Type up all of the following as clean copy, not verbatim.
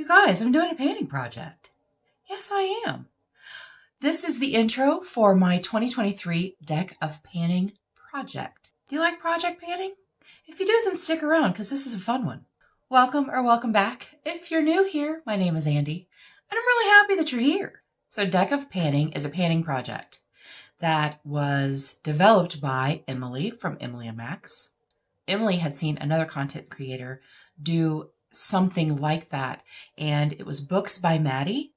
You guys, I'm doing a painting project. Yes, I am. This is the intro for my 2023 deck of panning project. Do you like project panning? If you do, then stick around because this is a fun one. Welcome or welcome back. If you're new here, my name is Andi, and I'm really happy that you're here. So Deck of Panning is a panning project that was developed by Emily from Emily and Max. Emily had seen another content creator do something like that, and it was books by Maddie,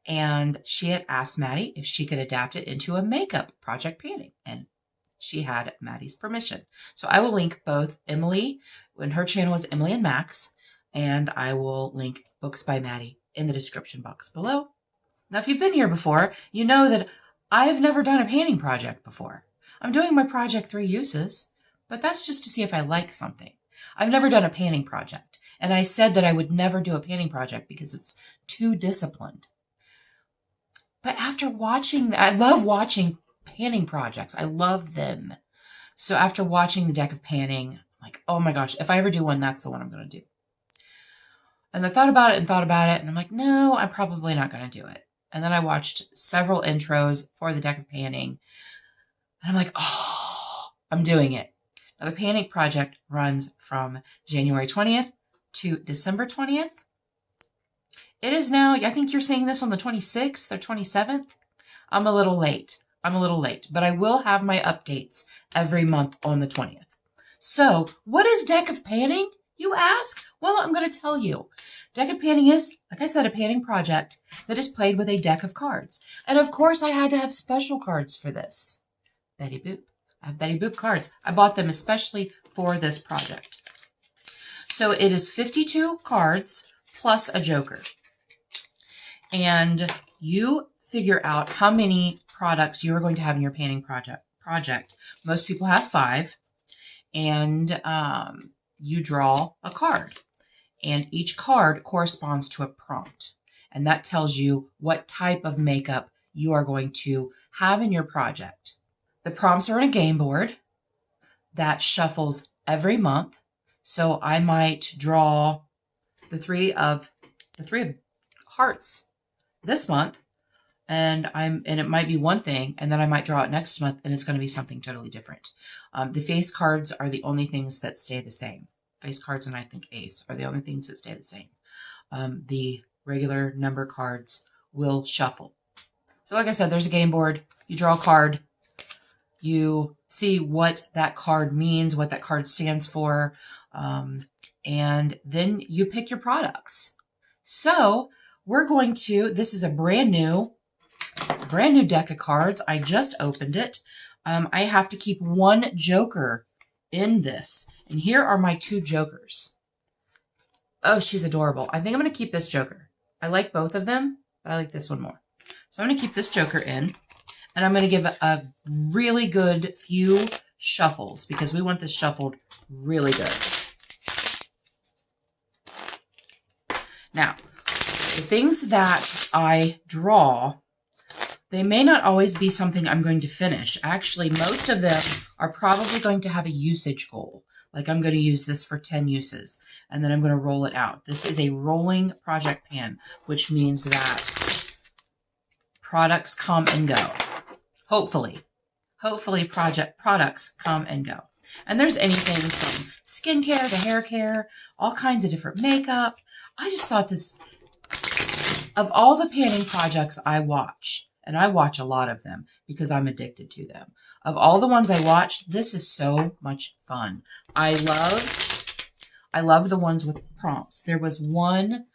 and she had asked Maddie if she could adapt it into a makeup project panning, and she had Maddie's permission. So I will link both Emily, when her channel is Emily and Max, and I will link books by Maddie in the description box below. Now, if you've been here before, you know that I've never done a panning project before. I'm doing my project 3 uses, but that's just to see if I like something. I've never done a panning project, and I said that I would never do a panning project because it's too disciplined. But after watching, I love watching panning projects. I love them. So after watching the deck of panning, I'm like, oh my gosh, if I ever do one, that's the one I'm going to do. And I thought about it, and I'm like, no, I'm probably not going to do it. And then I watched several intros for the deck of panning, and I'm like, oh, I'm doing it. Now, the panning project runs from January 20th to December 20th. It is now, I think you're seeing this on the 26th or 27th. I'm a little late, but I will have my updates every month on the 20th. So, what is Deck of Panning, you ask? Well, I'm going to tell you. Deck of Panning is, like I said, a panning project that is played with a deck of cards. And of course, I had to have special cards for this. Betty Boop. I have Betty Boop cards. I bought them especially for this project. So it is 52 cards plus a joker. And you figure out how many products you are going to have in your panning project. Most people have 5. And you draw a card. And each card corresponds to a prompt. And that tells you what type of makeup you are going to have in your project. The prompts are on a game board that shuffles every month. So I might draw the three of hearts this month, and it might be one thing, and then I might draw it next month, and it's going to be something totally different. The face cards are the only things that stay the same. Face cards and I think ace are the only things that stay the same. The regular number cards will shuffle. So like I said, there's a game board. You draw a card. You see what that card means, what that card stands for, and then you pick your products. So we're going to, this is a brand new deck of cards. I just opened it. I have to keep 1 joker in this. And here are my 2 jokers. Oh, she's adorable. I think I'm going to keep this joker. I like both of them, but I like this one more. So I'm going to keep this joker in. And I'm going to give a really good few shuffles because we want this shuffled really good. Now, the things that I draw, they may not always be something I'm going to finish. Actually, most of them are probably going to have a usage goal. Like I'm going to use this for 10 uses, and then I'm going to roll it out. This is a rolling project pan, which means that products come and go. Hopefully products come and go. And there's anything from skincare to hair care, all kinds of different makeup. I just thought this, of all the panning projects I watch, and I watch a lot of them because I'm addicted to them. Of all the ones I watched, this is so much fun. I love the ones with prompts. There was one,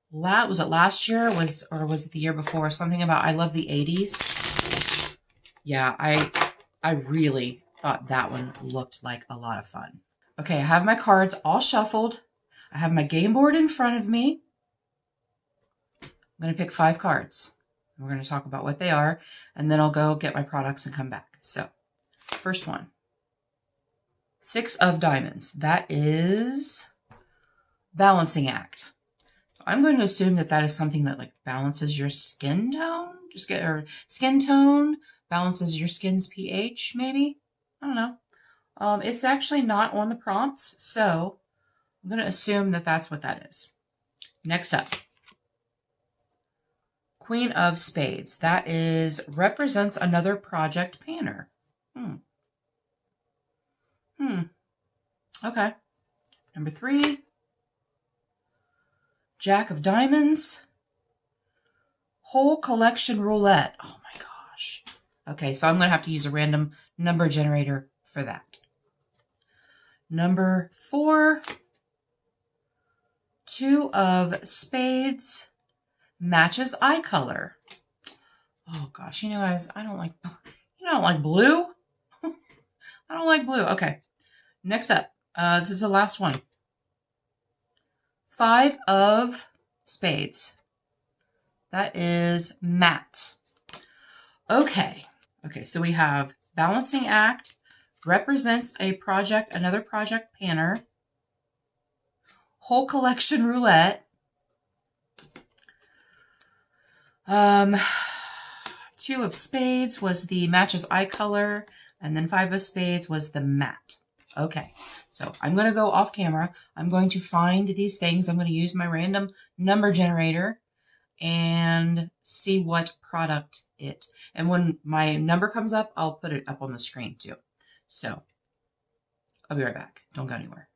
was it last year? Or was it the year before? Something about I love the 80s. Yeah, I really thought that one looked like a lot of fun. Okay, I have my cards all shuffled. I have my game board in front of me. I'm going to pick 5 cards. We're going to talk about what they are, and then I'll go get my products and come back. So, first one. 6 of diamonds. That is balancing act. I'm going to assume that that is something that like balances your skin tone. Skin tone. Balances your skin's pH, maybe? I don't know. It's actually not on the prompts, so I'm going to assume that that's what that is. Next up, Queen of Spades. That represents another project panner. Okay. Number 3, Jack of Diamonds. Whole collection roulette. Oh my gosh. Okay, so I'm going to have to use a random number generator for that. Number 4, 2 of Spades. Matches eye color. Oh gosh, you know guys, I don't like blue. I don't like blue. Okay. Next up, this is the last one. 5 of Spades. That is matte. Okay. Okay, so we have balancing act, represents a project, another project panner, whole collection roulette, 2 of Spades was the matches eye color, and then 5 of Spades was the matte. Okay, so I'm going to go off camera. I'm going to find these things. I'm going to use my random number generator and see what product it. And when my number comes up, I'll put it up on the screen too. So I'll be right back. Don't go anywhere.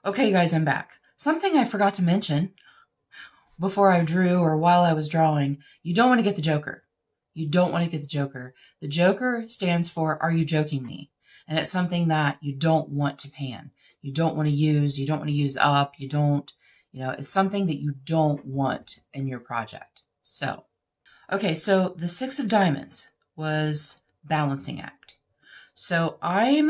Okay, guys, I'm back. Something I forgot to mention before I drew or while I was drawing, you don't want to get the Joker. You don't want to get the Joker. The Joker stands for, are you joking me? And it's something that you don't want to pan. You don't want to use, you don't want to use up, you don't, it's something that you don't want in your project. So, okay, so the 6 of Diamonds was balancing act. So I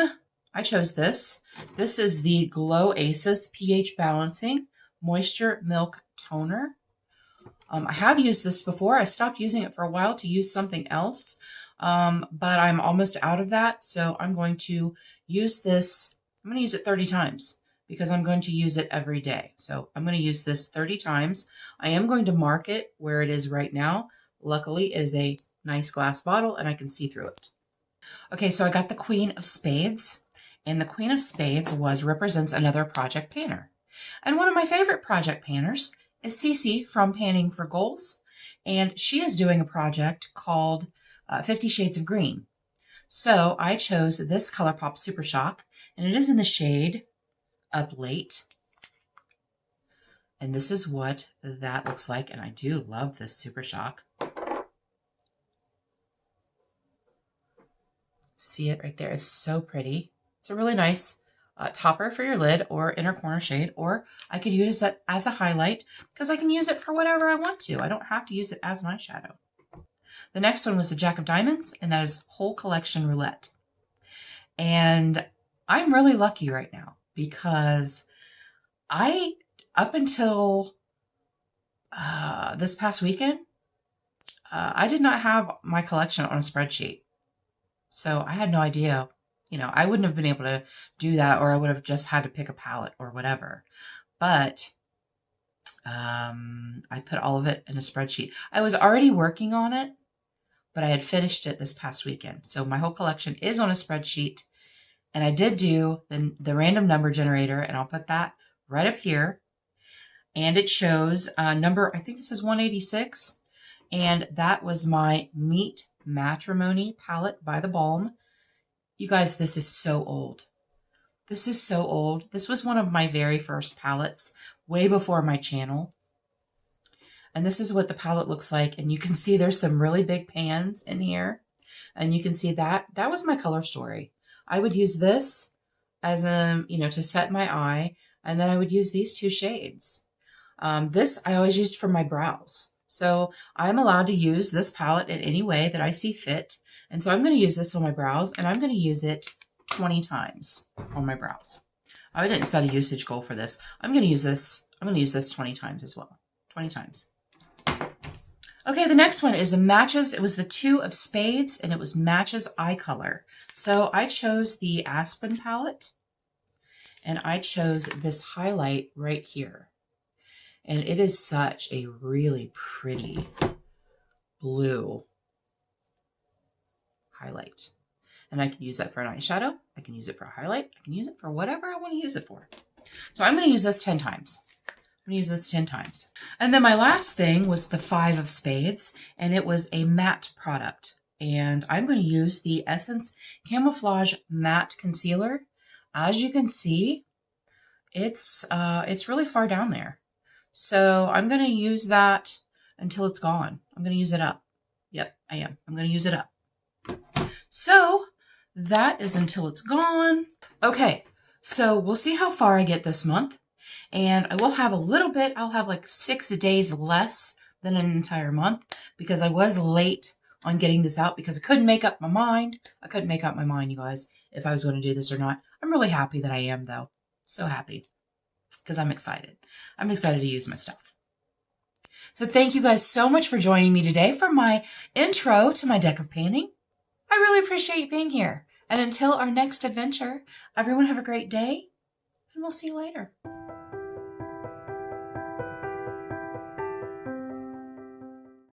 chose this. This is the Glow Aces pH Balancing Moisture Milk Toner. I have used this before. I stopped using it for a while to use something else, but I'm almost out of that. So I'm going to use this. I'm going to use it 30 times because I'm going to use it every day. So I'm going to use this 30 times. I am going to mark it where it is right now. Luckily, it is a nice glass bottle and I can see through it. Okay, so I got the Queen of Spades, and the Queen of Spades represents another project panner. And one of my favorite project panners is Cece from Panning for Goals, and she is doing a project called 50 Shades of Green. So I chose this ColourPop Super Shock, and it is in the shade Up Late. And this is what that looks like, and I do love this Super Shock. See it right there? It's so pretty. It's a really nice topper for your lid or inner corner shade, or I could use it as a highlight because I can use it for whatever I want to. I don't have to use it as an eyeshadow. The next one was the Jack of Diamonds, and that is Whole Collection Roulette. And I'm really lucky right now because up until this past weekend, I did not have my collection on a spreadsheet. So I had no idea, I wouldn't have been able to do that, or I would have just had to pick a palette or whatever. But I put all of it in a spreadsheet. I was already working on it, but I had finished it this past weekend. So my whole collection is on a spreadsheet, and I did do the random number generator, and I'll put that right up here. And it shows number, I think it says 186, and that was my Meet Matrimony palette by The Balm. You guys, this is so old. This is so old. This was one of my very first palettes, way before my channel. And this is what the palette looks like. And you can see there's some really big pans in here. And you can see that was my color story. I would use this as to set my eye. And then I would use these 2 shades. This I always used for my brows. So I'm allowed to use this palette in any way that I see fit. And so I'm going to use this on my brows, and I'm going to use it 20 times on my brows. I didn't set a usage goal for this. I'm going to use this 20 times as well. 20 times. Okay, the next one is a matches. It was the 2 of Spades, and it was matches eye color. So I chose the Aspen palette, and I chose this highlight right here. And it is such a really pretty blue highlight. And I can use that for an eyeshadow. I can use it for a highlight. I can use it for whatever I want to use it for. So I'm going to use this 10 times. I'm going to use this 10 times. And then my last thing was the 5 of spades, and it was a matte product. And I'm going to use the Essence Camouflage Matte Concealer. As you can see, it's really far down there. So I'm going to use that until it's gone. I'm going to use it up. Yep, I am. I'm going to use it up. So that is until it's gone. Okay, so we'll see how far I get this month. And I will have a little bit, I'll have like 6 days less than an entire month because I was late on getting this out because I couldn't make up my mind. I couldn't make up my mind, you guys, if I was going to do this or not. I'm really happy that I am, though. So happy because I'm excited. I'm excited to use my stuff. So thank you guys so much for joining me today for my intro to my deck of painting. I really appreciate you being here. And until our next adventure, everyone have a great day, and we'll see you later.